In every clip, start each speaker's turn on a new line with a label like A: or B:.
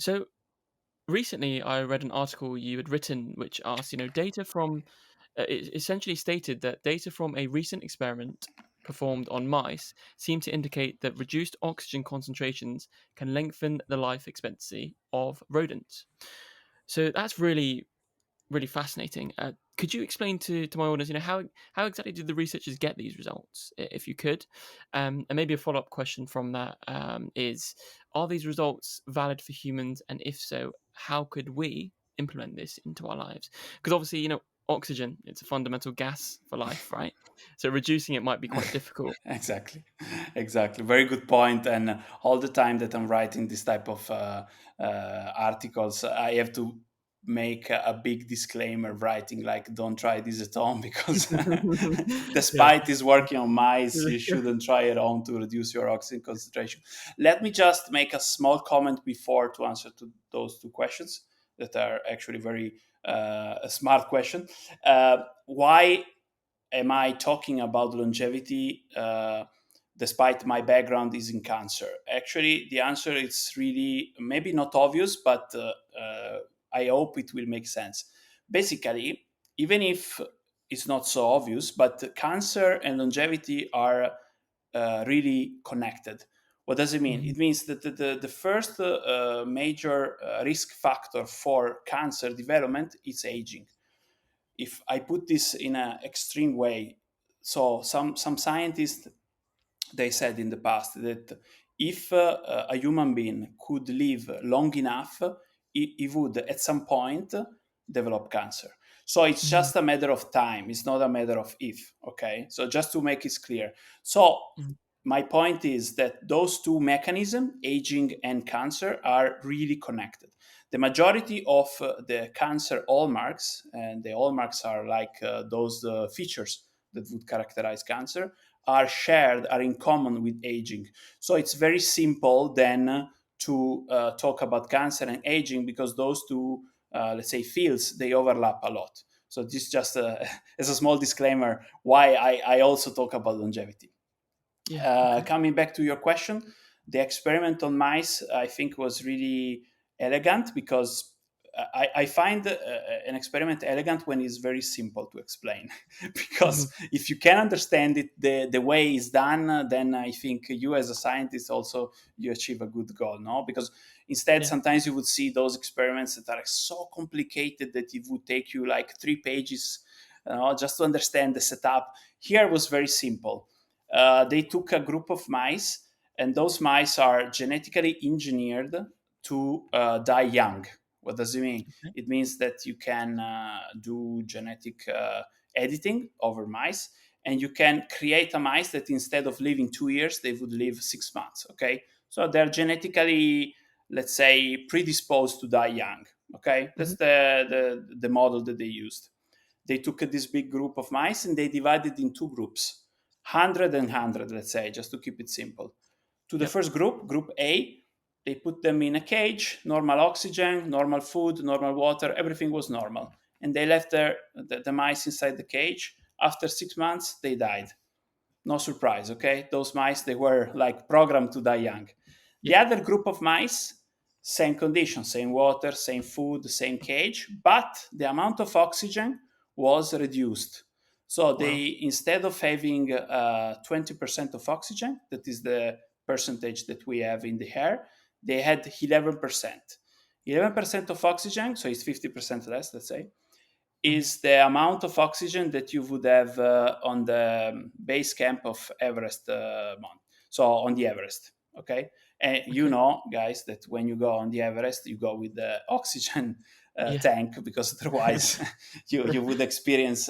A: So recently, I read an article you had written which asked, data from it essentially stated that data from a recent experiment performed on mice seemed to indicate that reduced oxygen concentrations can lengthen the life expectancy of rodents. So that's really really fascinating. Could you explain to my audience, how exactly did the researchers get these results, if you could? And maybe a follow up question from that is: are these results valid for humans? And if so, how could we implement this into our lives? Because obviously, oxygen, it's a fundamental gas for life, right? So reducing it might be quite difficult.
B: Exactly, exactly. Very good point. And all the time that I'm writing this type of articles, I have to make a big disclaimer, writing like, "Don't try this at home," because
A: Yeah.
B: despite is working on mice, you shouldn't try it on to reduce your oxygen concentration. Let me just make a small comment before to answer to those two questions that are actually very a smart question. Why am I talking about longevity despite my background is in cancer? Actually, the answer is really maybe not obvious, but I hope it will make sense. Basically, even if it's not so obvious, but cancer and longevity are really connected. What does it mean?
A: Mhm.
B: It means that the first major risk factor for cancer development is aging. If I put this in an extreme way, so some scientists they said in the past that if a human being could live long enough, he would at some point develop cancer. So it's
A: Mhm.
B: just a matter of time. It's not a matter of if. Okay. So just to make it clear. So
A: Mhm.
B: my point is that those two mechanisms, aging and cancer, are really connected. The majority of the cancer hallmarks, and the hallmarks are like those features that would characterize cancer, are shared, are in common with aging. So it's very simple then to talk about cancer and aging because those two, let's say, fields, they overlap a lot. So this just as a small disclaimer why I also talk about longevity.
A: Yeah. Okay.
B: Coming back to your question, the experiment on mice, I think, was really elegant because I find an experiment elegant when it's very simple to explain.
A: Mhm.
B: Because if you can understand it the way it's done, then I think you as a scientist also you achieve a good goal. No, because instead
A: Yeah.
B: sometimes you would see those experiments that are so complicated that it would take you like 3 pages just to understand the setup. Here was very simple. They took a group of mice, and those mice are genetically engineered to die young. What does it mean?
A: Okay.
B: It means that you can do genetic editing over mice, and you can create a mice that instead of living 2 years, they would live 6 months. Okay, so they're genetically, let's say, predisposed to die young. Okay,
A: Mhm.
B: that's the model that they used. They took this big group of mice and they divided in two groups, 100 and 100, let's say, just to keep it simple. To the
A: Yep.
B: first group, group A, they put them in a cage, normal oxygen, normal food, normal water, everything was normal. And they left the mice inside the cage. After 6 months, they died. No surprise, okay? Those mice, they were like programmed to die young. The
A: Yep.
B: other group of mice, same conditions, same water, same food, same cage, but the amount of oxygen was reduced. So
A: Wow.
B: they, instead of having 20% of oxygen, that is the percentage that we have in the air, they had 11%. 11% of oxygen, so it's 50% less, let's say,
A: Mhm.
B: is the amount of oxygen that you would have on the base camp of Everest Mount. So on the Everest, okay? And you
A: Okay.
B: know, guys, that when you go on the Everest, you go with the oxygen
A: Yeah.
B: tank because otherwise you would experience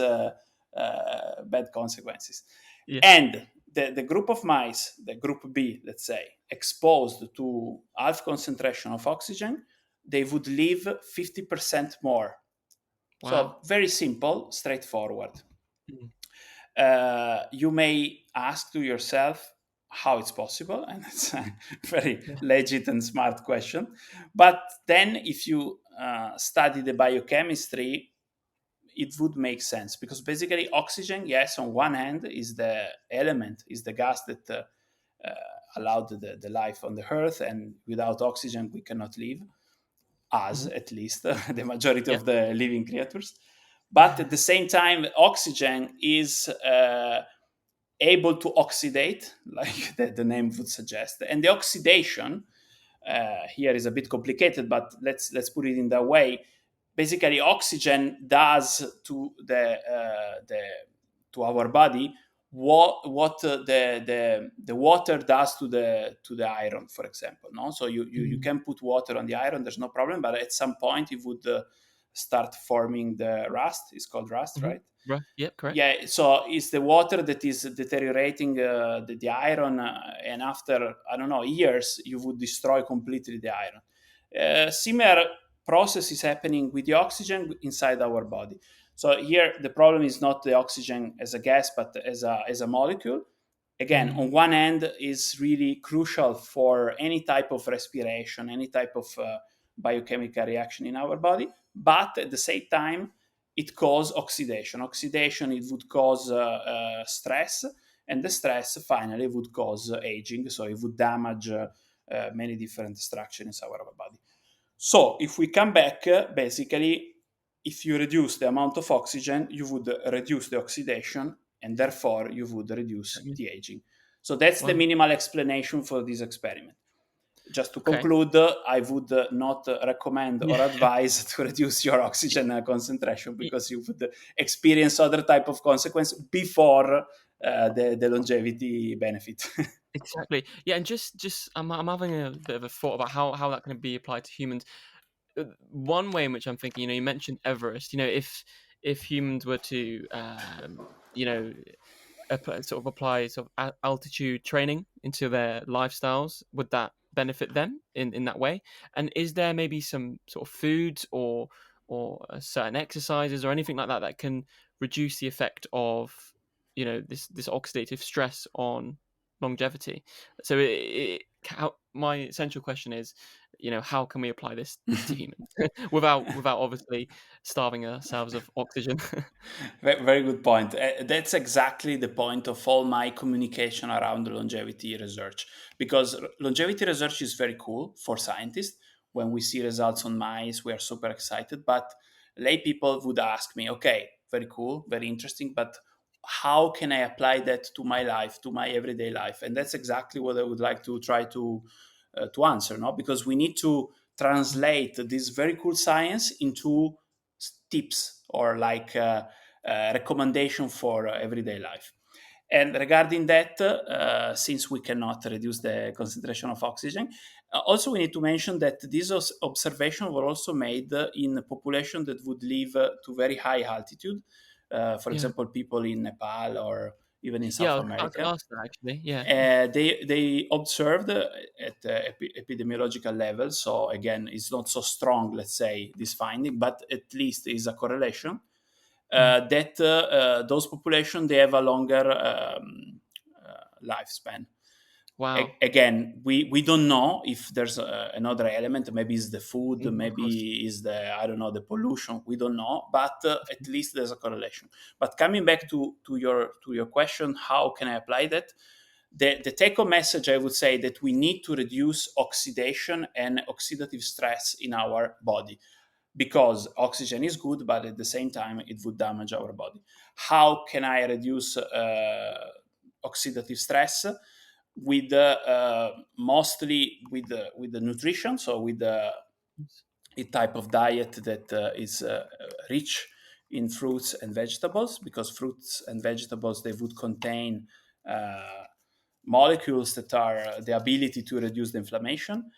B: bad consequences.
A: Yeah.
B: And the group of mice, the group B, let's say, exposed to half concentration of oxygen, they would live 50% more.
A: Wow.
B: So very simple, straightforward.
A: Mm.
B: You may ask to yourself how it's possible, and it's a very
A: Yeah.
B: legit and smart question. But then, if you study the biochemistry, it would make sense because basically, oxygen, yes, on one hand, is the element, is the gas that uh, allowed the life on the earth, and without oxygen, we cannot live. us
A: Mhm.
B: at least, the majority
A: Yeah.
B: of the living creatures. But at the same time, oxygen is able to oxidate, like the name would suggest. And the oxidation here is a bit complicated, but let's put it in that way. Basically, oxygen does to to our body what the water does to the iron, for example. No, so you
A: Mm.
B: can put water on the iron, there's no problem, but at some point it would start forming the rust. It's called rust,
A: Mhm.
B: right?
A: Right. Yep, correct.
B: Yeah, so it's the water that is deteriorating the iron, and after, I don't know, years, you would destroy completely the iron. Similar process is happening with the oxygen inside our body. So here the problem is not the oxygen as a gas, but as a molecule. Again,
A: Mm.
B: on one end is really crucial for any type of respiration, any type of biochemical reaction in our body, but at the same time it causes oxidation. Oxidation, it would cause stress, and the stress finally would cause aging, so it would damage many different structures inside our body. So if we come back, basically, if you reduce the amount of oxygen, you would reduce the oxidation, and therefore you would reduce
A: Exactly.
B: the aging. So that's the
A: Wow.
B: minimal explanation for this experiment. Just to
A: Okay.
B: conclude, I would not recommend or
A: Yeah.
B: advise to reduce your
A: Y
B: oxygen concentration,
A: y
B: because you would experience other type of consequence before the longevity benefit.
A: exactly. Yeah, and just I'm having a bit of a thought about how that can be applied to humans. One way in which I'm thinking, you mentioned Everest. If humans were to, you know, sort of apply sort of altitude training into their lifestyles, would that benefit them in that way? And is there maybe some sort of foods or certain exercises or anything like that that can reduce the effect of this oxidative stress on longevity? So my essential question is, how can we apply this to humans without obviously starving ourselves of oxygen?
B: Very good point. That's exactly the point of all my communication around longevity research. Because longevity research is very cool for scientists. When we see results on mice, we are super excited. But lay people would ask me, okay, very cool, very interesting, but how can I apply that to my life, to my everyday life? And that's exactly what I would like to try to answer, no? Because we need to translate this very cool science into tips, or like recommendation for everyday life. And regarding that, since we cannot reduce the concentration of oxygen, also we need to mention that these observations were also made in a population that would live to very high altitude. For
A: Yeah.
B: example, people in Nepal or even in
A: Yeah, I
B: South
A: was about to
B: America.
A: ask that actually. Yeah.
B: They observed at epidemiological level. So again, it's not so strong, let's say, this finding, but at least is a correlation
A: Mm.
B: that those population, they have a longer lifespan.
A: Wow.
B: Again, we don't know if there's another element. Maybe it's the food,
A: Of course.
B: maybe is the, I don't know, the pollution. We don't know, but at least there's a correlation. But coming back to your question, how can I apply that? The take home message, I would say that we need to reduce oxidation and oxidative stress in our body, because oxygen is good, but at the same time, it would damage our body. How can I reduce oxidative stress? With mostly with the nutrition, so with a type of diet that is rich in fruits and vegetables, because fruits and vegetables, they would contain uh, molecules that are the ability to reduce the inflammation.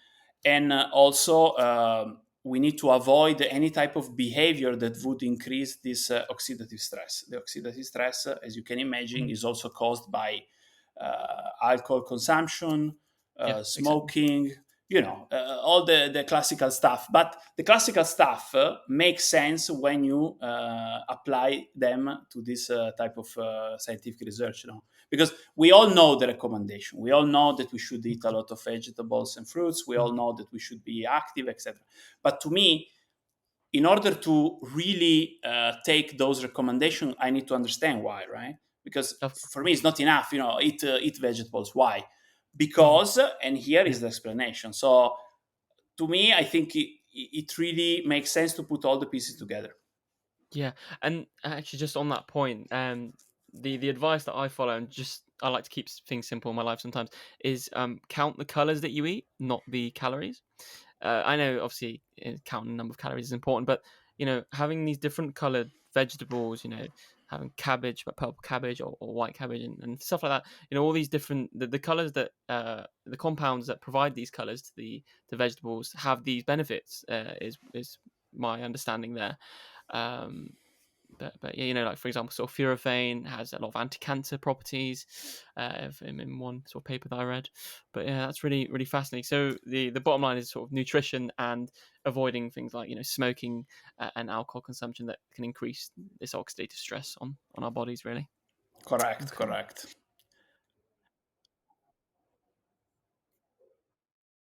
B: And also we need to avoid any type of behavior that would increase this oxidative stress. The oxidative stress, as you can imagine,
A: Mm.
B: is also caused by alcohol consumption,
A: Yeah, exactly.
B: smoking, all the classical stuff. But the classical stuff makes sense when you apply them to this type of scientific research, because we all know the recommendation. We all know that we should eat a
A: Mhm.
B: lot of vegetables and fruits. We all
A: Mm.
B: know that we should be active, etc. But to me, in order to really take those recommendations, I need to understand why, right? Because
A: Of
B: for me, it's
A: course.
B: not enough, eat vegetables. Why?
A: Mm.
B: Because, and here
A: Yeah.
B: is the explanation. So to me, I think it really makes sense to put all the pieces together.
A: Yeah, and actually, just on that point, the advice that I follow, and just I like to keep things simple in my life sometimes, is count the colors that you eat, not the calories. I know, obviously, counting the number of calories is important, but having these different colored vegetables, having cabbage, but purple cabbage or white cabbage and stuff like that. All these different the colors that the compounds that provide these colors to the vegetables have these benefits. Is my understanding there. Um, but yeah, like for example, sort of furofane has a lot of anti-cancer properties, in one sort of paper that I read. But yeah, that's really really fascinating. So the bottom line is sort of nutrition and avoiding things like smoking and alcohol consumption that can increase this oxidative stress on our bodies. Really.
B: Correct,
A: Okay.
B: correct.